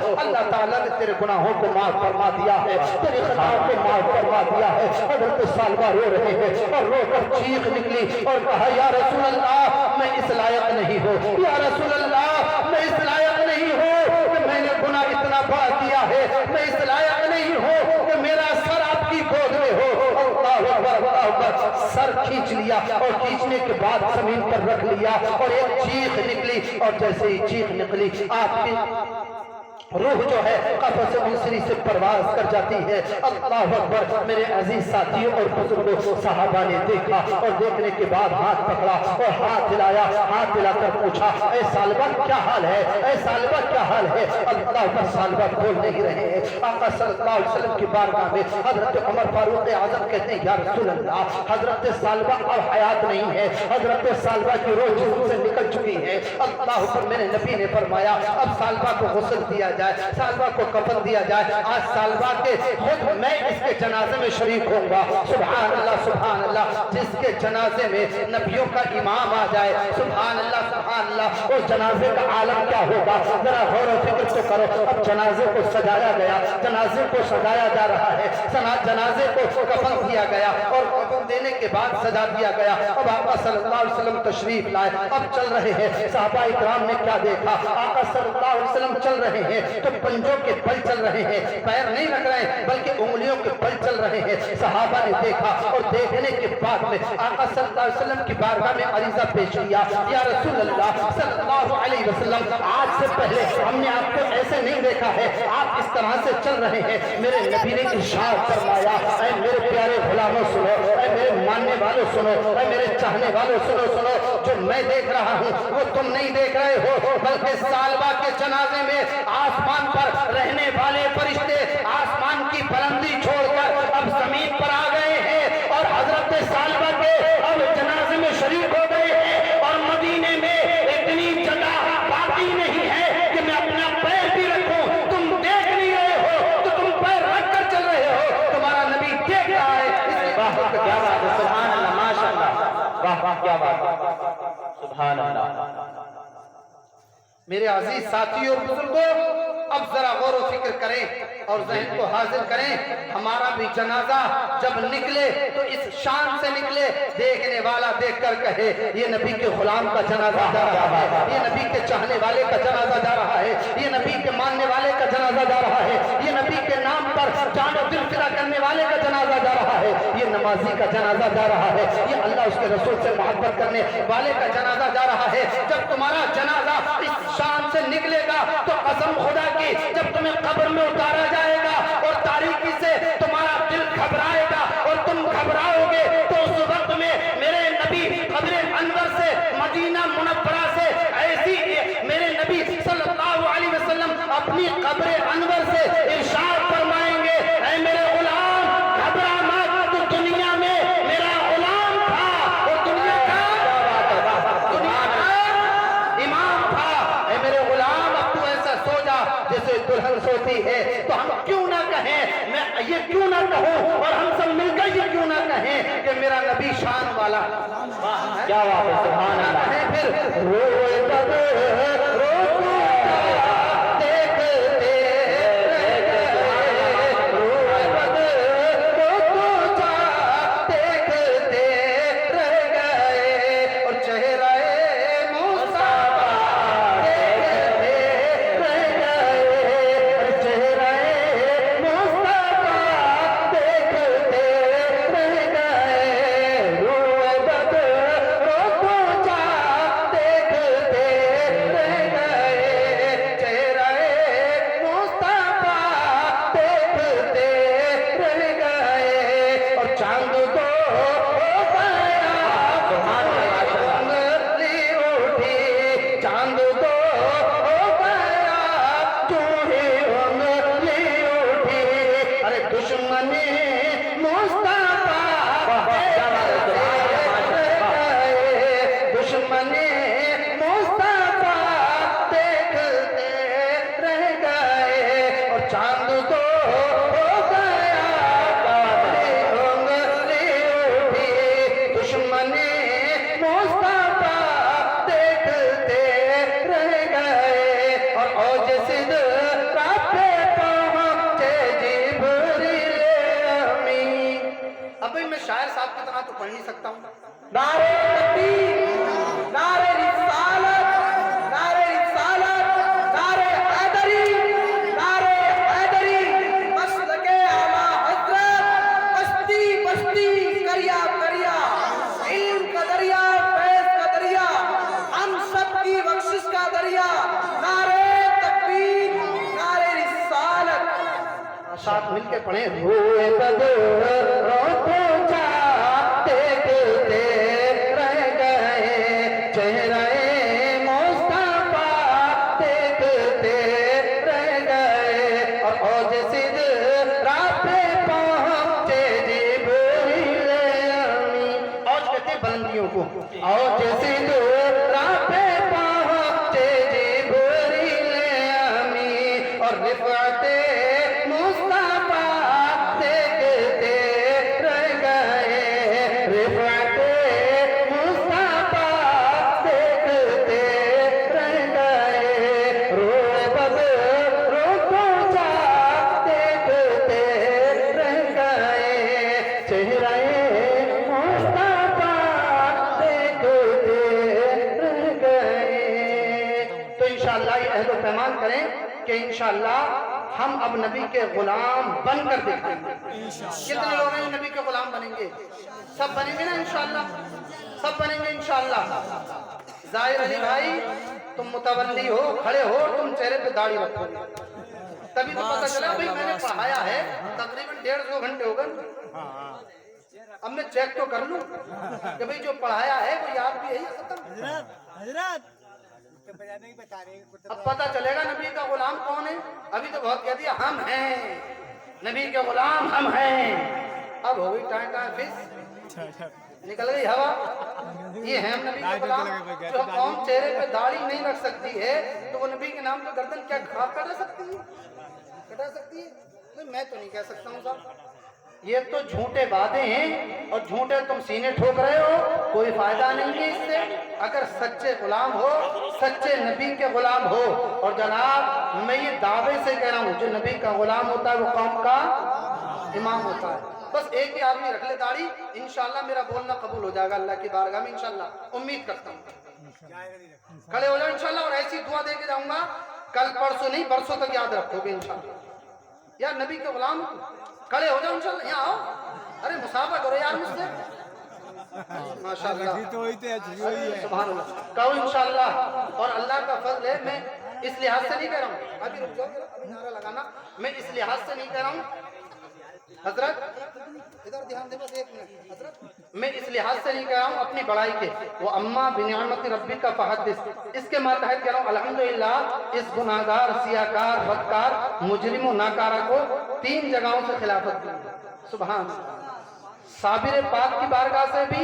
ہو، اللہ تعالیٰ نے تیرے گناہوں کو معاف فرما دیا ہے، تیری خطاؤں کو معاف فرما دیا ہے۔ حضرت سالبہ رو رہے ہیں اور رو کر چیخ نکلی اور کہا یا رسول اللہ میں اس لائق نہیں ہوں، یا رسول اللہ میں اس لائق نہیں ہوں کہ میں نے گناہ اتنا بڑا کیا ہے، میں اس لائق نہیں ہوں کہ میرا سر آپ کی گود میں ہو۔ اللہ اکبر اللہ اکبر، سر کھینچ لیا اور کھینچنے کے بعد زمین پر رکھ لیا اور ایک چیخ نکلی، اور جیسے ہی چیخ نکلی آپ کی روح جو ہے قفس انسری سے پرواز کر جاتی ہے۔ اللہ اکبر، میرے عزیز ساتھیوں اور بزرگوں، صحابہ نے دیکھا اور دیکھنے کے بعد ہاتھ پکڑا اور ہاتھ دلایا، ہاتھ دلا کر پوچھا اے سالبہ کیا حال ہے، اے سالبہ کیا حال ہے؟ اللہ اکبر، سالبہ بول نہیں رہے ہیں۔ آقا صلی اللہ علیہ وسلم کی بارگاہ میں حضرت عمر فاروق اعظم کہتے ہیں یا رسول اللہ حضرت سالبہ اب حیات نہیں ہے، حضرت سالبہ کی روح جسم سے نکل چکی ہے۔ اللہ اکبر، میرے نبی نے فرمایا اب سالبہ کو غسل دیا جائے، سالبہ کو کفن دیا جائے، آج سالبہ کے خود میں اس کے جنازے میں شریک ہوں گا۔ سبحان اللہ سبحان اللہ، جس کے جنازے میں نبیوں کا امام آ جائے، سبحان اللہ سبحان اللہ، اس جنازے کا عالم کیا ہوگا؟ ذرا غور و فکر تو کرو۔ اب جنازے کو سجایا گیا، جنازے کو سجایا جا رہا ہے، جنازے کو کفن دیا گیا اور کفن دینے کے بعد سجا دیا گیا۔ اب آقا صلی اللہ علیہ وسلم تشریف لائے، اب چل رہے ہیں۔ صحابہ اکرام نے کیا دیکھا؟ آقا صلی اللہ علیہ وسلم چل رہے ہیں تو پنجوں کے بل چل رہے ہیں، پیر نہیں رکھ رہے ہیں بلکہ انگلیوں کے بل چل رہے ہیں۔ صحابہ نے دیکھا اور دیکھنے کے بعد میں آقا صلی اللہ علیہ وسلم کی بارگاہ میں عریضہ پیش کیا، یا رسول اللہ صلی اللہ علیہ وسلم آج سے پہلے ہم نے آپ کو ایسے نہیں دیکھا ہے، آپ اس طرح سے چل رہے ہیں۔ میرے نبی نے ارشاد فرمایا اے میرے پیارے غلاموں سنو، اے میرے ماننے والوں سنو، اے میرے چاہنے والوں سنو، سنو جو میں دیکھ رہا ہوں وہ تم نہیں دیکھ رہے ہو، بلکہ سالبہ کے جنازے میں آسمان پر رہنے والے فرشتے آسمان کی بلندی چھوڑ کر اب زمین پر آ گئے ہیں اور حضرت سالبہ کے اب جنازے میں شریک ہو گئے ہیں، اور مدینے میں اتنی جگہ باقی نہیں ہے کہ میں اپنا پیر بھی رکھوں۔ تم دیکھ نہیں رہے ہو تو تم پیر رکھ کر چل رہے ہو، تمہارا نبی دیکھ رہا ہے۔ واہ کیا بات ہے، سبحان اللہ، ماشاء اللہ، واہ واہ کیا بات ہے، سبحان اللہ۔ میرے عزیز ساتھیوں اور بزرگوں، اب ذرا غور و فکر کریں اور ذہن کو حاضر کریں۔ ہمارا بھی جنازہ جب نکلے تو اس شان سے نکلے، دیکھنے والا دیکھ کر کہے یہ نبی کے غلام کا جنازہ جا رہا ہے، یہ نبی کے چاہنے والے کا جنازہ جا رہا ہے، یہ نبی کے ماننے والے کا جنازہ جا رہا ہے، یہ نبی کے نام پر جان و دل فدا کرنے والے کا جنازہ جا رہا ہے، یہ نمازی کا جنازہ جا رہا ہے، یہ اللہ اس کے رسول سے محبت کرنے والے کا جنازہ جا رہا ہے۔ جب تمہارا جنازہ اس شان سے نکلے گا تو قسم خدا کی جب تمہیں قبر میں اتارا جائے گا اور تاریکی سے تمہارا دل گھبرائے گا اور تم گھبراؤ گے، تو اس وقت میں میرے نبی قبر انور سے مدینہ منورہ سے ایسی میرے نبی صلی اللہ علیہ وسلم اپنی قبر انور سے ارشاد فرمائیں گے اے میرے غلام گھبرا مت، تو دنیا میں میرا غلام تھا اور دنیا کا امام تھا، اے میرے غلام اب تو ایسا سو جا جیسے دلہن سوتی ہے۔ تو ہم کیوں نہ کہیں، میں یہ کیوں نہ کہوں اور ہم سب مل کر یہ کیوں نہ کہیں کہ میرا نبی شان والا، کیا بات ہے، سبحان اللہ۔ پھر روئے بدر روئے ज़ाहिर साहब की तरह तो पढ़ नहीं सकता हूँ। नारे तकबीर, नारे रिसालत, नारे रिसालत, नारे हैदरी, नारे हैदरी, मसलके आला हज़रत, बस्ती बस्ती, करिया करिया, इल्म का दरिया, फैज़ का दरिया, हम सब की बख्शिश का दरिया, नारे तकबीर, नारे रिसालत। साथ मिलके पढ़े। रोए बदरों को जाते देखते रह गए, चेहरे मुस्तफा देखते रह गए, और औज सिदरा पे पहुंचे जिब्रील अमीन। औज कहते बुलंदियों को, औज सिदरा पे पहुंचे जिब्रील अमीन, और रिफ़अते पैमान करें कि इंशाअल्लाह हम अब नबी के गुलाम बनकर दिखाएंगे। कितने लोग हैं नबी के गुलाम बनेंगे? सब बनेंगे ना इंशाअल्लाह, सब बनेंगे इंशाअल्लाह। जाहिर अली भाई, तुम मुतवल्ली हो, खड़े हो, तुम चेहरे पे दाढ़ी रखो, तभी तो पता चला भाई मैंने पढ़ाया है। तकरीबन 150 घंटे हो गए, अब मैं चेक तो कर लूं कि भाई जो पढ़ाया है वो याद भी है या खत्म। अब पता चलेगा नबी का गुलाम कौन है। अभी तो बहुत कह दिया हम हैं नबी के गुलाम, हम हैं। अब हो गई टाइम फिस, निकल गई हवा। ये है हम नबी के गुलाम। जो कौम चेहरे पे दाढ़ी नहीं रख सकती है तो वो नबी के नाम पे गर्दन क्या कटा सकती है? कटा सकती है? मैं तो नहीं कह सकता हूँ साहब, ये तो झूठे वादे हैं और झूठे तुम सीने ठोक रहे हो, कोई फायदा नहीं है इससे। अगर सच्चे गुलाम हो, सच्चे नबी के गुलाम हो, और जनाब मैं ये दावे से कह रहा हूँ जो नबी का गुलाम होता है वो कौम का इमाम होता है। बस एक ही आदमी रख ले दाढ़ी, इंशाल्लाह मेरा बोलना कबूल हो जाएगा अल्लाह की बारगाह में, इंशाल्लाह उम्मीद करता हूँ। खड़े हो जाओ इंशाल्लाह, और ऐसी दुआ दे के जाऊंगा, कल परसों नहीं बरसों तक याद रखोगे इंशाल्लाह। यार नबी के गुलाम खड़े हो जाओ इंशाल्लाह, यहाँ आओ, अरे मुसाफा करो यार मुझसे, माशाअल्लाह सुभान अल्लाह कहो इंशाल्लाह। और अल्लाह का फजल है, मैं इस लिहाज से नहीं कह रहा हूँ, अभी रुक जाओ अभी नारा लगाना, मैं इस लिहाज से नहीं कह रहा हूँ हजरत, इधर ध्यान दे बस एक मिनट हजरत, मैं इस लिहाज से नहीं कह रहा हूँ अपनी बड़ाई के, वो अम्मा बिनियामत रब्बी का फहदिस, इसके मातहत कह रहा हूँ अल्हम्दुलिल्लाह इस गुनाहगार, सियाकार, बदकार, मुजरिम और नाकारा को 3 जगहों से खिलाफत दी। सुभान साबिर पाक की बारगाह से भी,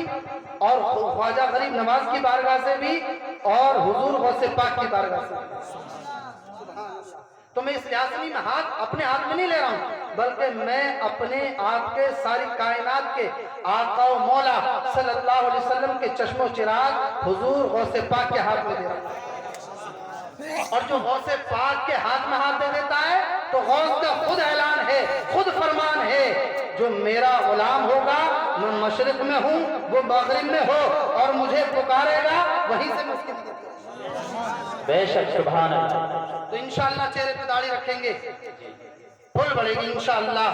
और ख्वाजा गरीब नवाज की बारगाह से भी, और हुजूर गौसे पाक की बारगाह से। तो मैं इस लिहाज से नहीं, मैं हाथ अपने हाथ में नहीं ले रहा हूँ, बल्कि मैं अपने आपके सारी कायनात के आका व मौला सल्लल्लाहु अलैहि वसल्लम के चश्मो चिराग हुजूर गौसे पाक के हाथ में दे रहा हूँ। और जो गौसे पाक के हाथ में हाथ दे देता है तो गौस का खुद ऐलान है, खुद फरमान है, जो मेरा गुलाम होगा, मैं मशरिक में हूँ वो मगरिब में हो, और मुझे पुकारेगा वहीं से मैं उसकी बेशक। सुभान अल्लाह। तो इंशाअल्लाह चेहरे पे दाढ़ी रखेंगे, फुल बढ़ेगी इंशाअल्लाह,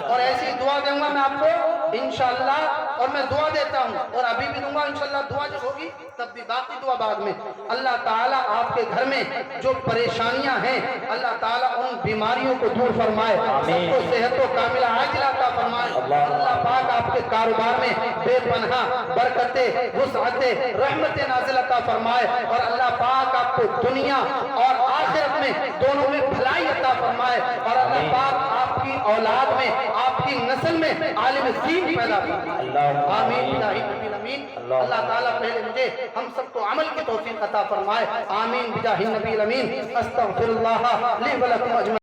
और ऐसी दुआ दूंगा मैं आपको इंशाअल्लाह, और मैं दुआ देता हूँ और अभी भी दूंगा इंशाअल्लाह। दुआ जब होगी तब भी, बाकी दुआ बाद में। अल्लाह ताला आपके घर में जो परेशानियां हैं अल्लाह ताला उन बीमारियों को दूर फरमाए, सबको सेहत कामिला आजिला अता फरमाए। अल्लाह पाक आपके कारोबार में बेपनाह बरकते, वुसअते, रहमत नाज़िल अता फरमाए, और अल्लाह पाक आपको दुनिया और आखिरत में दोनों में भलाई अता फरमाए, और अल्लाह पाक आपकी औलाद में, आपकी नस्ल में आलिम दीन पैदा फरमाए। आमीन आमीन। अल्लाह ताला पहले मुझे हम सबको अमल की तौफीक अता फरमाए। आमीन बिजाहि नबी अमीन। अस्तगफिरुल्लाह ली व लकुम अजमईन।